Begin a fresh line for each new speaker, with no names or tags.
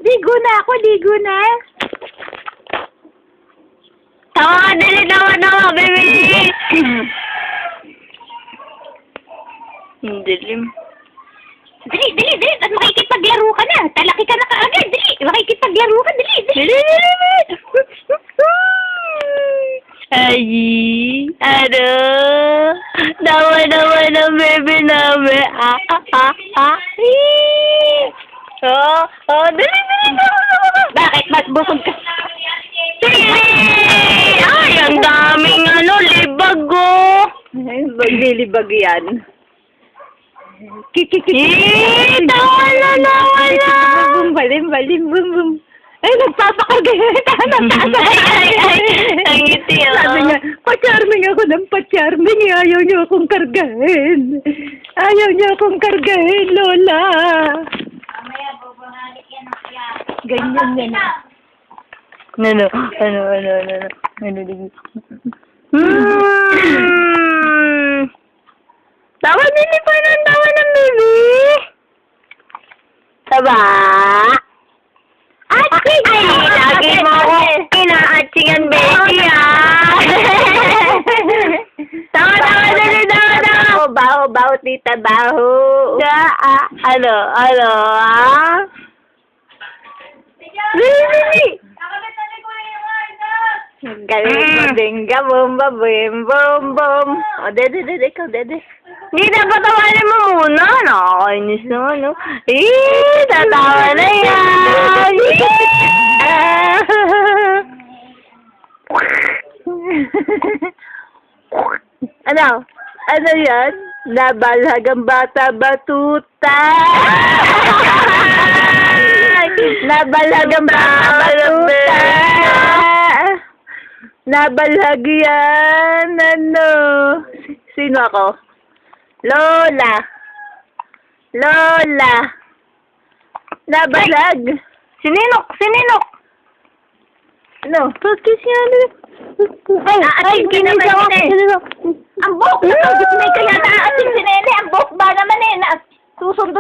Ligo na ako, ligo na.
Tawa ka, dali, tawa, baby! Dilim.
Dali. At makikipaglaro ka na. Talaki ka na kaagad. Dali. Makikipaglaro ka. Dali.
Dali. Ay, ano? Tawa naman ang baby namin. Dali.
Bakit? Ba't busog ka?
Ay, ang daming libag, oh.
Maglilibag yan.
Tawa na.
Balim, bum. Ay, nagpapakarga na.
Ang ngiti, oh.
Sabi niya, pa-charming ako ng pa-charming. Ayaw niyo akong kargahin. Lola. Ganyan yan.
Ano? Tawa nili pa ng tawa ng baby. Taba? Ay, lagi mo ako inaatsingan, baby, ah. Tawa, dali, tawa.
Baho, tita, baho.
Ano, ah? Dali.
Galing mo din ka, bum. O, dede, ikaw, dede.
Hindi, dapat tawanin mo muna. Nakakainis naman, no? Tatawa na yan.
Ano yan? Nabalagang bata batuta. Nabalagang bata batuta. Nabalagyan, ano? Sino ako? Lola. Nabalag.
Sininok.
Ano?
Practice yan.
Ay, ang buhok na may kaya na ating sinene. Ang buhok ba naman eh. Susundo